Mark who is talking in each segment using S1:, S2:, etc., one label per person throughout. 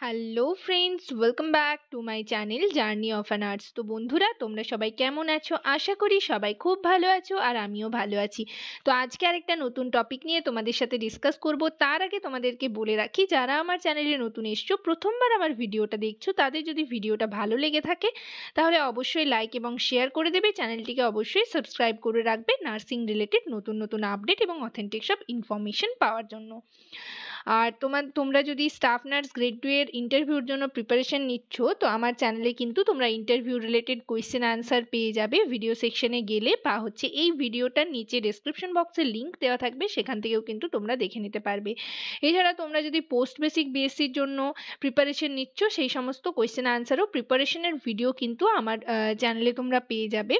S1: Hello friends, welcome back to my channel journey of an arts. তো বন্ধুরা, তোমরা সবাই কেমন আছো? আশা করি সবাই খুব ভালো আছো আর আমিও ভালো আছি। তো আজকে আরেকটা নতুন টপিক নিয়ে তোমাদের সাথে ডিসকাস করব। তার আগে তোমাদেরকে বলে রাখি, যারা আমার চ্যানেলে নতুন এসছো, প্রথমবার আমার ভিডিওটা দেখছো, তাদের যদি ভিডিওটা ভালো লেগে থাকে তাহলে অবশ্যই লাইক এবং শেয়ার করে দেবে। চ্যানেলটিকে অবশ্যই সাবস্ক্রাইব করে রাখবে নার্সিং রিলেটেড নতুন নতুন আপডেট এবং অথেন্টিক সব ইনফরমেশন পাওয়ার জন্য। আর তোমরা যদি স্টাফ নার্স গ্রেড 2 এর ইন্টারভিউর জন্য প্রিপারেশন নিচ্ছ, তো আমার চ্যানেলে কিন্তু তোমরা ইন্টারভিউ রিলেটেড কোয়েশ্চেন আনসার পেয়ে যাবে ভিডিও সেকশনে গেলে, বা হচ্ছে এই ভিডিওটার নিচে ডেসক্রিপশন বক্সে লিংক দেওয়া থাকবে, সেখান থেকেও কিন্তু তোমরা দেখে নিতে পারবে। এছাড়া তোমরা যদি পোস্ট বেসিক বিএসসির জন্য প্রিপারেশন নিচ্ছ, সেই সমস্ত কোয়েশ্চেন আনসারও প্রিপারেশনের ভিডিও কিন্তু আমার চ্যানেলে তোমরা পেয়ে যাবে।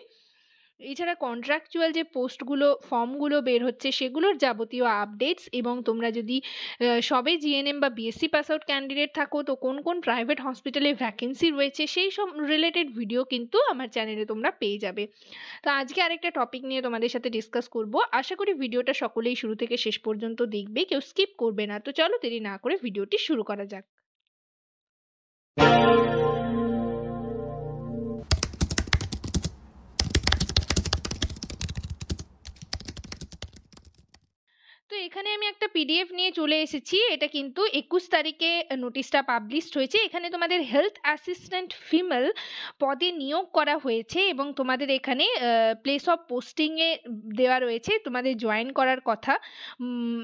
S1: এছাড়া কন্ট্রাকচুয়াল যে পোস্টগুলো ফর্মগুলো বের হচ্ছে সেগুলোর যাবতীয় আপডেটস, এবং তোমরা যদি সবে জিএনএম বা বিএসসি পাস আউট ক্যান্ডিডেট থাকো, তো কোন কোন প্রাইভেট হসপিটালে ভ্যাকেন্সি রয়েছে সেই সব রিলেটেড ভিডিও কিন্তু আমার চ্যানেলে তোমরা পেয়ে যাবে। তো আজকে আরেকটা টপিক নিয়ে তোমাদের সাথে ডিসকাস করব। আশা করি ভিডিওটা সকলেই শুরু থেকে শেষ পর্যন্ত দেখবে, কেউ স্কিপ করবে না। তো চলো দেরি না করে ভিডিওটি শুরু করা যাক। তো এখানে আমি একটা পিডিএফ নিয়ে চলে এসেছি। এটা কিন্তু 21 তারিখে নোটিশটা পাবলিশড হয়েছে। এখানে তোমাদের হেলথ অ্যাসিস্ট্যান্ট ফিমেল পদে নিয়োগ করা হয়েছে, এবং তোমাদের এখানে প্লেস অফ পোস্টিংয়ে দেওয়া রয়েছে তোমাদের জয়েন করার কথা,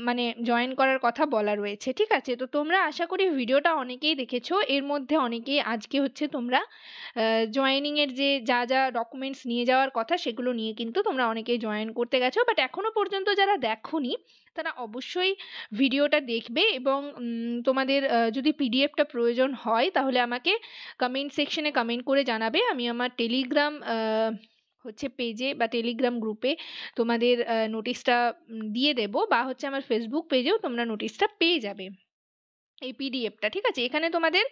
S1: মানে জয়েন করার কথা বলা রয়েছে। ঠিক আছে, তো তোমরা আশা করি ভিডিওটা অনেকেই দেখেছো। এর মধ্যে অনেকেই আজকে হচ্ছে তোমরা জয়েনিংয়ের যে যা যা ডকুমেন্টস নিয়ে যাওয়ার কথা সেগুলো নিয়ে কিন্তু তোমরা অনেকেই জয়েন করতে গেছো, বাট এখনো পর্যন্ত যারা দেখোনি তারা অবশ্যই ভিডিওটা দেখবে। এবং তোমাদের যদি পিডিএফটা প্রয়োজন হয় তাহলে আমাকে কমেন্ট সেকশনে কমেন্ট করে জানাবে। আমি আমার টেলিগ্রাম হচ্ছে পেজে বা টেলিগ্রাম গ্রুপে তোমাদের নোটিশটা দিয়ে দেবো, বা হচ্ছে আমার ফেসবুক পেজেও তোমরা নোটিশটা পেয়ে যাবে এই পিডিএফটা। ঠিক আছে, এখানে তোমাদের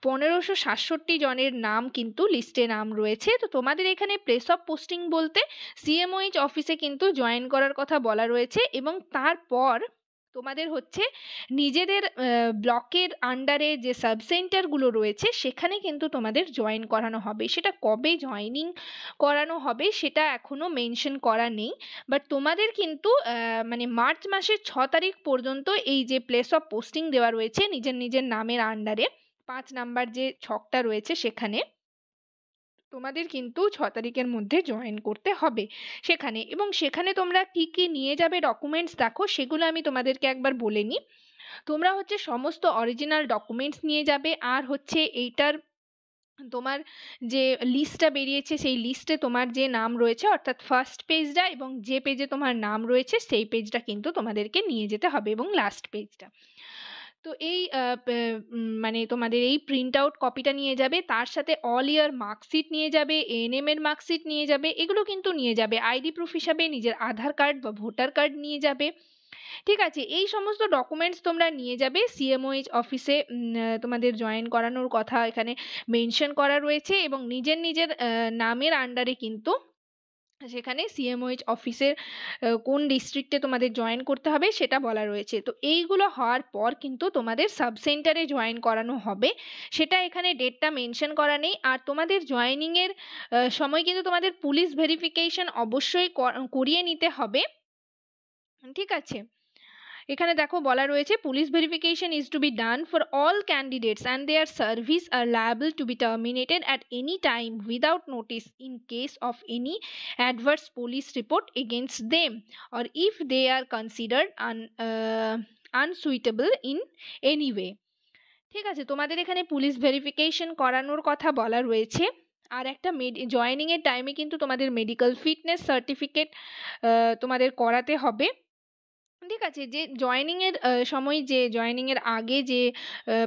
S1: 1567 জনের নাম কিন্তু লিস্টে নাম রয়েছে। তো তোমাদের এখানে প্লেস অফ পোস্টিং বলতে সিএমওএইচ অফিসে কিন্তু জয়েন করার কথা বলা রয়েছে, এবং তারপর তোমাদের হচ্ছে নিজেদের ব্লকের আন্ডারে যে সাব সেন্টারগুলো রয়েছে সেখানে কিন্তু তোমাদের জয়েন করানো হবে। সেটা কবে জয়েনিং করানো হবে সেটা এখনো মেনশন করা নেই, বাট তোমাদের কিন্তু মানে মার্চ মাসের 6 তারিখ পর্যন্ত এই যে প্লেস অফ পোস্টিং দেওয়া রয়েছে নিজের নিজের নামের আন্ডারে 5 নাম্বার যে ছকটা রয়েছে সেখানে তোমাদের কিন্তু 6 তারিখের মধ্যে জয়েন করতে হবে সেখানে। এবং সেখানে তোমরা কি কি নিয়ে যাবে ডকুমেন্টস, দেখো সেগুলো আমি তোমাদেরকে একবার বলে নিই। তোমরা হচ্ছে সমস্ত অরিজিনাল ডকুমেন্টস নিয়ে যাবে, আর হচ্ছে এইটার তোমার যে লিস্টটা বেরিয়েছে সেই লিস্টে তোমার যে নাম রয়েছে, অর্থাৎ ফার্স্ট পেজটা এবং যে পেজে তোমার নাম রয়েছে সেই পেজটা কিন্তু তোমাদেরকে নিয়ে যেতে হবে, এবং লাস্ট পেজটা। তো এই মানে তোমাদের এই প্রিন্ট আউট কপিটা নিয়ে যাবে, তার সাথে অল ইয়ার মার্কশিট নিয়ে যাবে, এএনএম এর মার্কশিট নিয়ে যাবে, এগুলো কিন্তু নিয়ে যাবে। আইডি প্রুফ হিসাবে নিজের আধার কার্ড বা ভোটার কার্ড নিয়ে যাবে। ঠিক আছে, এই সমস্ত ডকুমেন্টস তোমরা নিয়ে যাবে। সিএমওএইচ অফিসে তোমাদের জয়েন করানোর কথা এখানে মেনশন করা রয়েছে, এবং নিজের নিজের নামের আন্ডারে কিন্তু সেখানে সিএমওএইচ অফিসের কোন ডিস্ট্রিক্টে তোমাদের জয়েন করতে হবে সেটা বলা রয়েছে। তো এইগুলো হওয়ার পর কিন্তু তোমাদের সাব সেন্টারে জয়েন করানো হবে, সেটা এখানে ডেটটা মেনশন করা নেই। আর তোমাদের জয়েনিংয়ের সময় কিন্তু তোমাদের পুলিশ ভেরিফিকেশন অবশ্যই করিয়ে নিতে হবে। ঠিক আছে, এখানে দেখো বলা রয়েছে police verification is to be done for all candidates and their service are liable to be terminated at any time without notice in case of any adverse police report against them or if they are considered unsuitable in any way। ঠিক আছে, তোমাদের এখানে police verification করানোর কথা বলা রয়েছে। আর একটা joining এর টাইমে কিন্তু তোমাদের মেডিকেল ফিটনেস সার্টিফিকেট তোমাদের করাতে হবে। ঠিক আছে, যে জয়েনিং এর সময় যে জয়েনিং এর আগে যে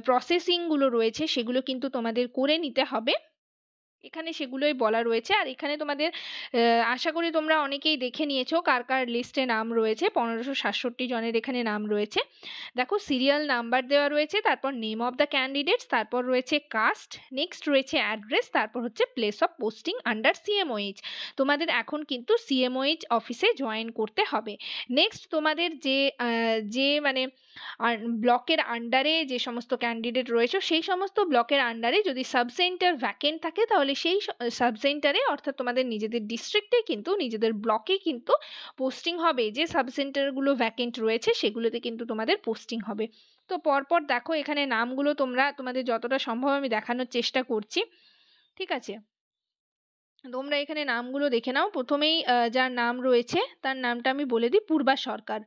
S1: প্রসেসিং গুলো রয়েছে সেগুলো কিন্তু তোমাদের করে নিতে হবে। এখানে সেগুলোই বলা রয়েছে। আর এখানে তোমাদের আশা করি তোমরা অনেকেই দেখে নিয়েছো কার কার লিস্টে নাম রয়েছে। 1567 জনের এখানে নাম রয়েছে। দেখো সিরিয়াল নাম্বার দেওয়া রয়েছে, তারপর নেম অফ দ্য ক্যান্ডিডেটস, তারপর রয়েছে কাস্ট, নেক্সট রয়েছে অ্যাড্রেস, তারপর হচ্ছে place of posting under CMOH. তোমাদের এখন কিন্তু সিএমওএইচ অফিসে জয়েন করতে হবে। নেক্সট তোমাদের যে মানে ব্লকের আন্ডারে যে সমস্ত ক্যান্ডিডেট রয়েছে সেই সমস্ত ব্লকের আন্ডারে যদি সাব সেন্টার ভ্যাকেন্ট থাকে তাহলে সেই সাব সেন্টারে অর্থাৎ তোমাদের নিজেদের ডিস্ট্রিক্টে কিন্তু নিজেদের ব্লকে কিন্তু পোস্টিং হবে। যে সাব সেন্টারগুলো ভ্যাকেন্ট রয়েছে সেগুলোতে কিন্তু তোমাদের পোস্টিং হবে। তো পরপর দেখো এখানে নামগুলো তোমাদের যতটা সম্ভব আমি দেখানোর চেষ্টা করছি, ঠিক আছে? তোমরা এখানে নামগুলো দেখে নাও। প্রথমেই যার নাম রয়েছে তার নামটা আমি বলে দিই, পূর্বা সরকার,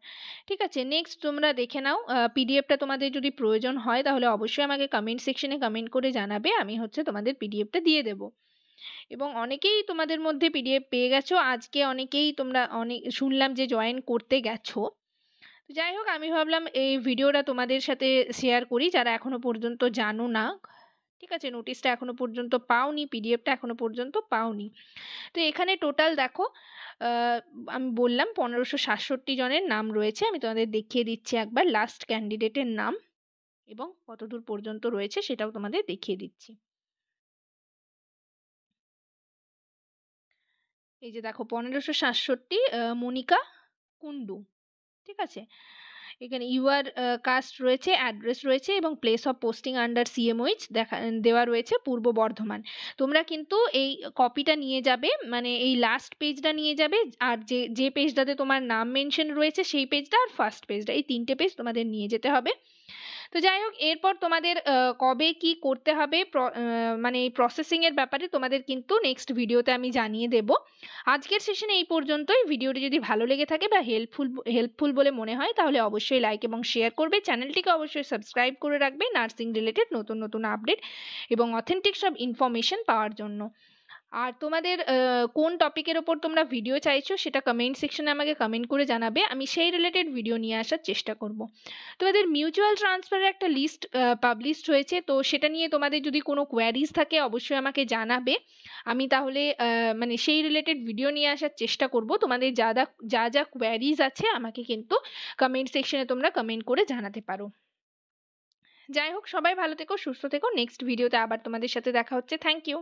S1: ঠিক আছে? নেক্সট তোমরা দেখে নাও, পিডিএফটা তোমাদের যদি প্রয়োজন হয় তাহলে অবশ্যই আমাকে কমেন্ট সেকশনে কমেন্ট করে জানাবে, আমি হচ্ছে তোমাদের পিডিএফটা দিয়ে দেবো। এবং অনেকেই তোমাদের মধ্যে পিডিএফ পেয়ে গেছো, আজকে অনেকেই তোমরা অনেক শুনলাম যে জয়েন করতে গেছো। যাই হোক, আমি ভাবলাম এই ভিডিওটা তোমাদের সাথে শেয়ার করি যারা এখনো পর্যন্ত জানো না, ঠিক আছে? নোটিশটা এখনো পর্যন্ত পাওনি, পিডিএফটা এখনো পর্যন্ত পাওনি। তো এখানে টোটাল দেখো আমি বললাম 1567 জনের নাম রয়েছে। আমি তোমাদের দেখিয়ে দিচ্ছি একবার লাস্ট ক্যান্ডিডেটের নাম এবং কতদূর পর্যন্ত রয়েছে সেটাও তোমাদের দেখিয়ে দিচ্ছি। এই যে দেখো 1567 মনিকা কুন্ডু, ঠিক আছে? এখানে ইউআর কাস্ট রয়েছে, অ্যাড্রেস রয়েছে এবং place of posting under CMOH দেওয়া রয়েছে পূর্ব বর্ধমান। তোমরা কিন্তু এই কপিটা নিয়ে যাবে, মানে এই লাস্ট পেজটা নিয়ে যাবে, আর যে যে পেজটাতে তোমার নাম মেনশন রয়েছে সেই পেজটা আর ফার্স্ট পেজটা, এই 3টে পেজ তোমাদের নিয়ে যেতে হবে। তো যাই হোক, এরপর তোমাদের কবে কি করতে হবে মানে এই প্রসেসিং এর ব্যাপারে তোমাদের কিন্তু নেক্সট ভিডিওতে আমি জানিয়ে দেব। আজকের সেশনে এই পর্যন্তই। ভিডিওটি যদি ভালো লেগে থাকে বা হেল্পফুল বলে মনে হয় তাহলে অবশ্যই লাইক এবং শেয়ার করবে। চ্যানেলটিকে অবশ্যই সাবস্ক্রাইব করে রাখবে নার্সিং রিলেটেড নতুন নতুন আপডেট এবং অথেন্টিক সব ইনফরমেশন পাওয়ার জন্য। আর তোমাদের কোন টপিকের ওপর তোমরা ভিডিও চাইছো সেটা কমেন্ট সেকশনে আমাকে কমেন্ট করে জানাবে, আমি সেই রিলেটেড ভিডিও নিয়ে আসার চেষ্টা করব। তোমাদের মিউচুয়াল ট্রান্সফারের একটা লিস্ট পাবলিশড হয়েছে, তো সেটা নিয়ে তোমাদের যদি কোনো কোয়ারিজ থাকে অবশ্যই আমাকে জানাবে। আমি তাহলে মানে সেই রিলেটেড ভিডিও নিয়ে আসার চেষ্টা করব। তোমাদের যা যা কোয়ারিজ আছে আমাকে কিন্তু কমেন্ট সেকশনে তোমরা কমেন্ট করে জানাতে পারো। যাই হোক, সবাই ভালো থেকো, সুস্থ থেকো। নেক্সট ভিডিওতে আবার তোমাদের সাথে দেখা হচ্ছে। Thank you.